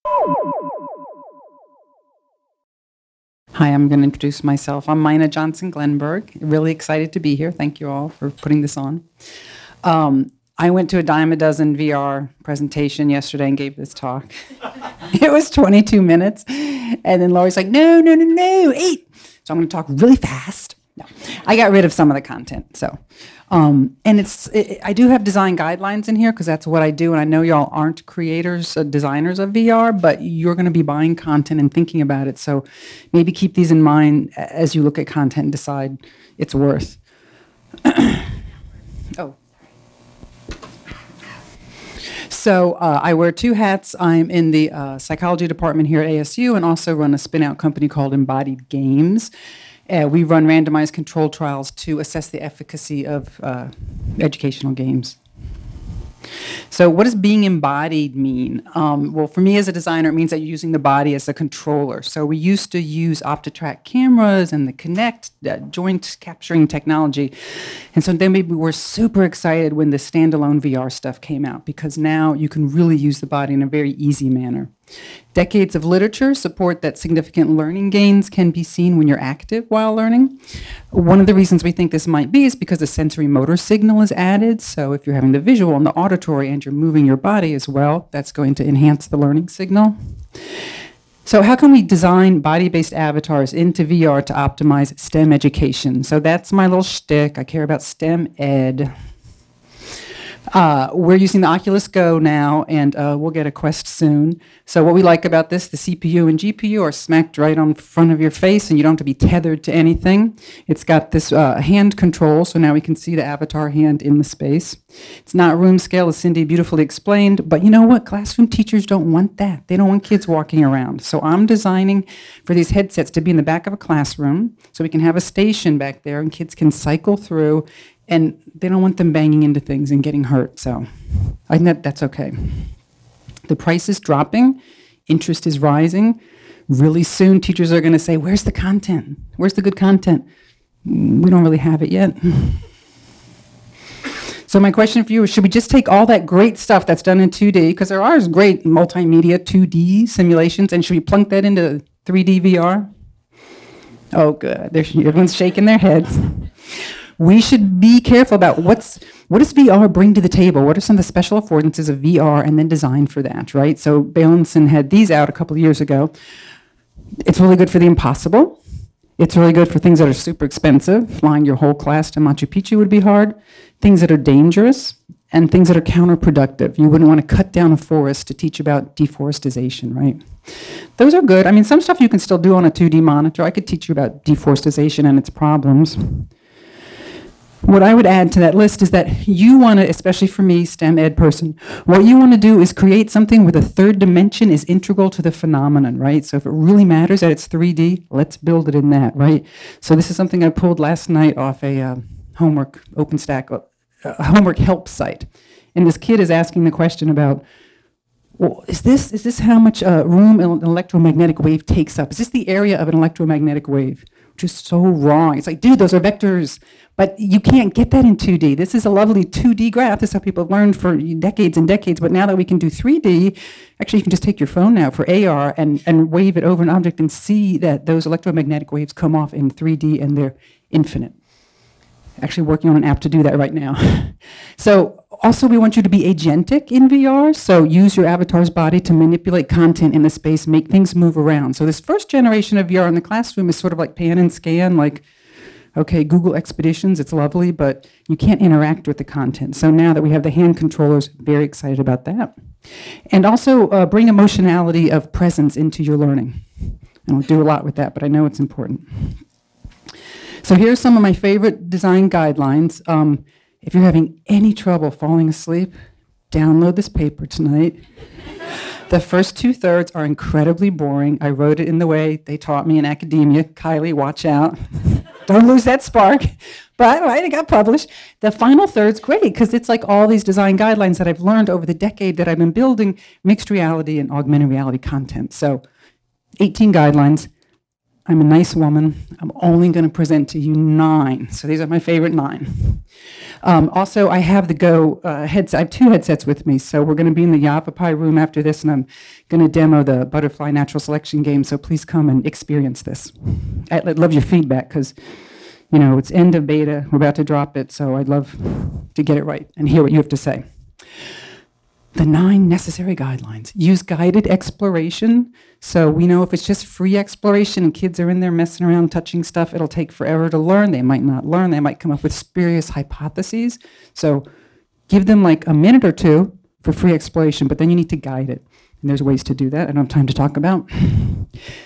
Hi, I'm going to introduce myself. I'm Mina Johnson-Glenberg. Really excited to be here. Thank you all for putting this on. I went to a dime a dozen VR presentation yesterday and gave this talk. It was 22 minutes. And then Laurie's like, no, 8. So I'm going to talk really fast. No, I got rid of some of the content. So, and I do have design guidelines in here because that's what I do. And I know y'all aren't creators, designers of VR, but you're going to be buying content and thinking about it. So maybe keep these in mind as you look at content and decide it's worth. Oh. So I wear 2 hats. I'm in the psychology department here at ASU and also run a spin-out company called Embodied Games. We run randomized controlled trials to assess the efficacy of educational games. So what does being embodied mean? Well, for me as a designer, it means that you're using the body as a controller. So we used to use OptiTrack cameras and the Kinect joint capturing technology. And so then we were super excited when the standalone VR stuff came out because now you can really use the body in a very easy manner. Decades of literature support that significant learning gains can be seen when you're active while learning. One of the reasons we think this might be is because the sensory motor signal is added. So if you're having the visual and the auditory and you're moving your body as well, that's going to enhance the learning signal. So how can we design body-based avatars into VR to optimize STEM education? So that's my little shtick. I care about STEM ed. We're using the Oculus Go now, and we'll get a Quest soon. So what we like about this, the CPU and GPU are smacked right on front of your face, and you don't have to be tethered to anything. It's got this hand control, so now we can see the avatar hand in the space. It's not room scale, as Cindy beautifully explained, but you know what? Classroom teachers don't want that. They don't want kids walking around. So I'm designing for these headsets to be in the back of a classroom, so we can have a station back there, and kids can cycle through. And they don't want them banging into things and getting hurt, so I think that's okay. The price is dropping, interest is rising. Really soon, teachers are going to say, where's the content? Where's the good content? We don't really have it yet. So my question for you is, should we just take all that great stuff that's done in 2D, because there are great multimedia 2D simulations, and should we plunk that into 3D VR? Oh, good. Everyone's shaking their heads. We should be careful about what does VR bring to the table? What are some of the special affordances of VR and then design for that, right? So Bailenson had these out a couple of years ago. It's really good for the impossible. It's really good for things that are super expensive. Flying your whole class to Machu Picchu would be hard. Things that are dangerous and things that are counterproductive. You wouldn't want to cut down a forest to teach about deforestation, right? Those are good. I mean, some stuff you can still do on a 2D monitor. I could teach you about deforestation and its problems. What I would add to that list is that you want to, especially for me, STEM ed person, what you want to do is create something where the third dimension is integral to the phenomenon, right? So if it really matters that it's 3D, let's build it in that, right? So this is something I pulled last night off a homework OpenStack, homework help site. And this kid is asking the question about, well, is this how much room an electromagnetic wave takes up? Is this the area of an electromagnetic wave? Which is so wrong. It's like, dude, those are vectors. But you can't get that in 2D. This is a lovely 2D graph. This is how people have learned for decades and decades. But now that we can do 3D, actually you can just take your phone now for AR and wave it over an object and see that those electromagnetic waves come off in 3D and they're infinite. Actually working on an app to do that right now. So also we want you to be agentic in VR. So use your avatar's body to manipulate content in the space, make things move around. So this first generation of VR in the classroom is sort of like pan and scan, like, okay, Google Expeditions, it's lovely, but you can't interact with the content. So now that we have the hand controllers, very excited about that. And also bring emotionality of presence into your learning. I don't do a lot with that, but I know it's important. So here's some of my favorite design guidelines. If you're having any trouble falling asleep, download this paper tonight. The first 2/3 are incredibly boring. I wrote it in the way they taught me in academia. Kylie, watch out. Don't lose that spark. But right, it got published. The final third's great because it's like all these design guidelines that I've learned over the decade that I've been building mixed reality and augmented reality content. So 18 guidelines. I'm a nice woman. I'm only going to present to you 9. So these are my favorite 9. Also, I have the Go headset. I have 2 headsets with me. So we're going to be in the Yavapai room after this, and I'm going to demo the Butterfly Natural Selection game. So please come and experience this. I'd love your feedback because, you know, it's end of beta. We're about to drop it. So I'd love to get it right and hear what you have to say. The 9 necessary guidelines. Use guided exploration. So we know if it's just free exploration and kids are in there messing around, touching stuff, it'll take forever to learn. They might not learn. They might come up with spurious hypotheses. So give them like a minute or 2 for free exploration, but then you need to guide it. And there's ways to do that I don't have time to talk about.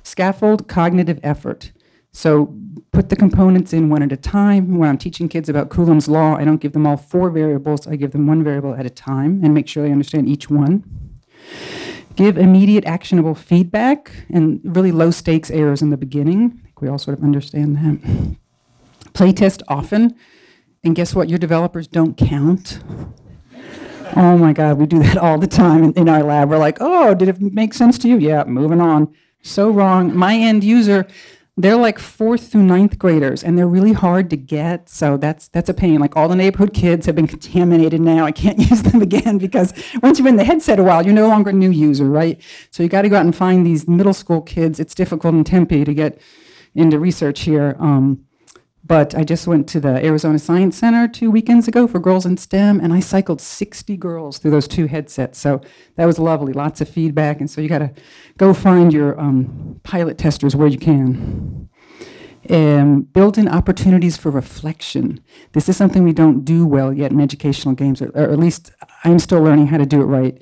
Scaffold cognitive effort. So put the components in one at a time. When I'm teaching kids about Coulomb's law, I don't give them all 4 variables. I give them 1 variable at a time and make sure they understand each one. Give immediate actionable feedback and really low stakes errors in the beginning. I think we all sort of understand that. Playtest often. And guess what? Your developers don't count. Oh my God, we do that all the time in our lab. We're like, oh, did it make sense to you? Yeah, moving on. So wrong. My end user, they're like 4th through 9th graders, and they're really hard to get, so that's a pain. Like all the neighborhood kids have been contaminated now. I can't use them again because once you've been in the headset a while, you're no longer a new user, right? So you got to go out and find these middle school kids. It's difficult in Tempe to get into research here. But I just went to the Arizona Science Center 2 weekends ago for Girls in STEM, and I cycled 60 girls through those 2 headsets. So that was lovely, lots of feedback. And so you got to go find your pilot testers where you can. Built-in opportunities for reflection. This is something we don't do well yet in educational games, or at least I'm still learning how to do it right.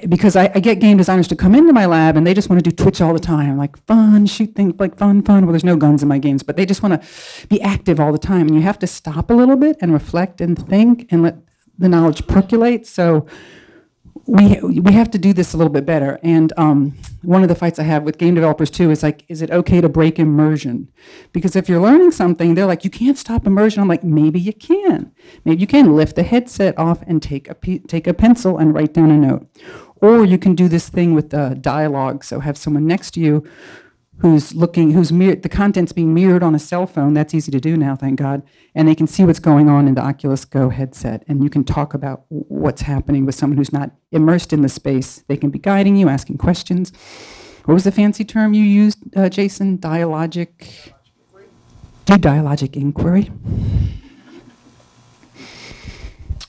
Because I get game designers to come into my lab and they just want to do Twitch all the time, like fun, shoot things, like fun. Well, there's no guns in my games, but they just want to be active all the time. And you have to stop a little bit and reflect and think and let the knowledge percolate. So we have to do this a little bit better. And one of the fights I have with game developers too is like, is it okay to break immersion? Because if you're learning something, they're like, you can't stop immersion. I'm like, maybe you can. Maybe you can lift the headset off and take a pencil and write down a note. Or you can do this thing with dialogue. So have someone next to you the content's being mirrored on a cell phone. That's easy to do now, thank God. And they can see what's going on in the Oculus Go headset. And you can talk about what's happening with someone who's not immersed in the space. They can be guiding you, asking questions. What was the fancy term you used, Jason? Dialogic inquiry.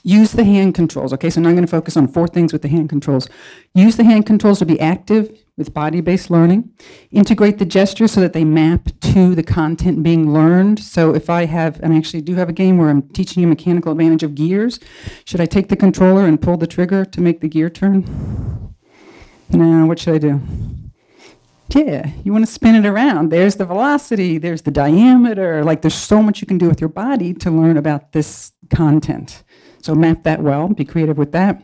Use the hand controls. Okay, so now I'm going to focus on 4 things with the hand controls. Use the hand controls to be active with body-based learning. Integrate the gestures so that they map to the content being learned. So if I have, and I actually do have a game where I'm teaching you mechanical advantage of gears, should I take the controller and pull the trigger to make the gear turn? No, what should I do? Yeah, you want to spin it around. There's the velocity, there's the diameter. Like there's so much you can do with your body to learn about this content. So map that well, be creative with that.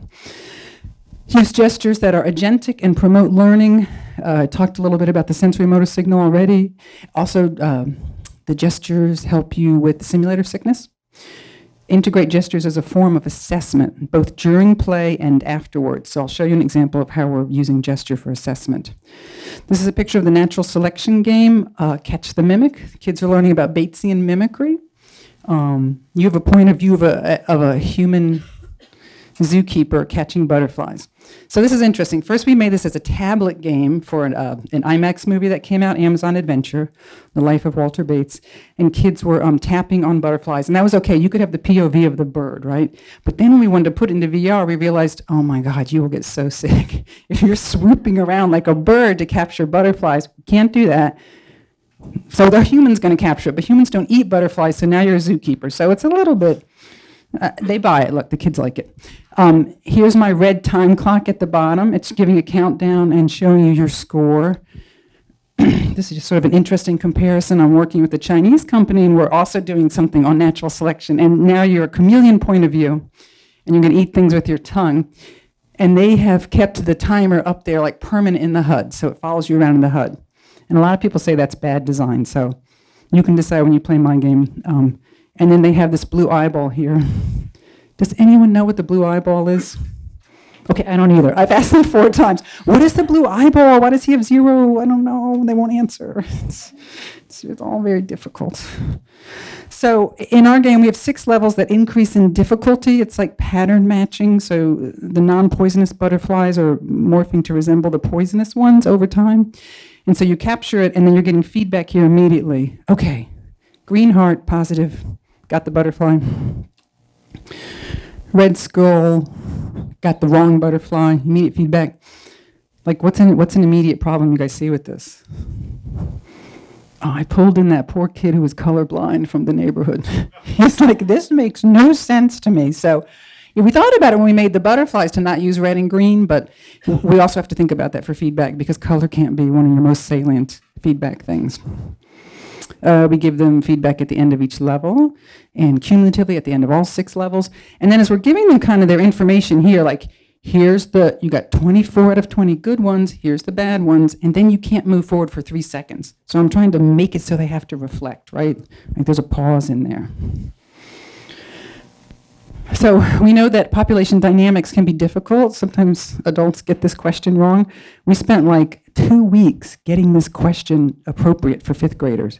Use gestures that are agentic and promote learning. I talked a little bit about the sensory motor signal already. Also, the gestures help you with simulator sickness. Integrate gestures as a form of assessment, both during play and afterwards. So I'll show you an example of how we're using gesture for assessment. This is a picture of the natural selection game, Catch the Mimic. Kids are learning about Batesian mimicry. You have a point of view of a human zookeeper catching butterflies. So this is interesting. First, we made this as a tablet game for an IMAX movie that came out, Amazon Adventure, The Life of Walter Bates, and kids were tapping on butterflies. And that was okay. You could have the POV of the bird, right? But then when we wanted to put it into VR, we realized, oh my God, you will get so sick. If you're swooping around like a bird to capture butterflies, you can't do that. So the human's going to capture it, but humans don't eat butterflies, so now you're a zookeeper. So it's a little bit, they buy it. Look, the kids like it. Here's my red time clock at the bottom. It's giving a countdown and showing you your score. This is just sort of an interesting comparison. I'm working with a Chinese company, and we're also doing something on natural selection. And now you're a chameleon point of view, and you're going to eat things with your tongue. And they have kept the timer up there like permanent in the HUD, so it follows you around in the HUD. And a lot of people say that's bad design, so you can decide when you play my game. And then they have this blue eyeball here. Does anyone know what the blue eyeball is? Okay, I don't either. I've asked them 4 times. What is the blue eyeball? Why does he have 0? I don't know. They won't answer. It's all very difficult. So in our game, we have 6 levels that increase in difficulty. It's like pattern matching. So the non-poisonous butterflies are morphing to resemble the poisonous ones over time. And so you capture it, and then you're getting feedback here immediately. Okay, green heart, positive, got the butterfly. Red skull, got the wrong butterfly, immediate feedback. Like, what's an immediate problem you guys see with this? Oh, I pulled in that poor kid who was colorblind from the neighborhood. He's like, this makes no sense to me. So yeah, we thought about it when we made the butterflies to not use red and green, but we also have to think about that for feedback because color can't be one of your most salient feedback things. We give them feedback at the end of each level and cumulatively at the end of all 6 levels. And then as we're giving them kind of their information here, like here's you got 24 out of 20 good ones, here's the bad ones, and then you can't move forward for 3 seconds. So I'm trying to make it so they have to reflect, right? Like there's a pause in there. So we know that population dynamics can be difficult. Sometimes adults get this question wrong. We spent like 2 weeks getting this question appropriate for 5th graders.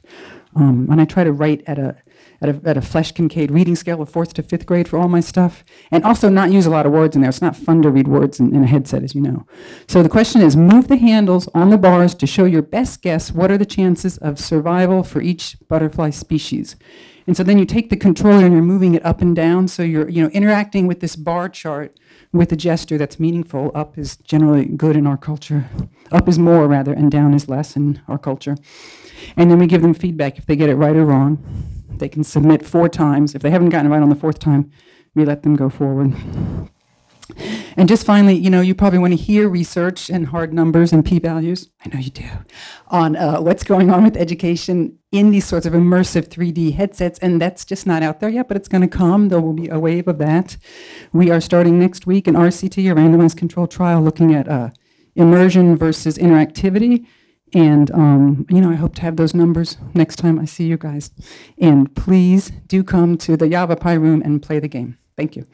And I try to write at a Flesch-Kincaid reading scale of 4th to 5th grade for all my stuff. And also not use a lot of words in there. It's not fun to read words in a headset, as you know. So the question is, move the handles on the bars to show your best guess what are the chances of survival for each butterfly species. And so then you take the controller and you're moving it up and down. So you're interacting with this bar chart with a gesture that's meaningful. Up is generally good in our culture. Up is more, rather, and down is less in our culture. And then we give them feedback if they get it right or wrong. They can submit 4 times. If they haven't gotten it right on the 4th time, we let them go forward. And just finally, you probably want to hear research and hard numbers and p-values, I know you do, on what's going on with education in these sorts of immersive 3D headsets, and that's just not out there yet, but it's going to come. There will be a wave of that. We are starting next week an RCT, a randomized controlled trial, looking at immersion versus interactivity, and I hope to have those numbers next time I see you guys. And please do come to the Java Pi room and play the game. Thank you.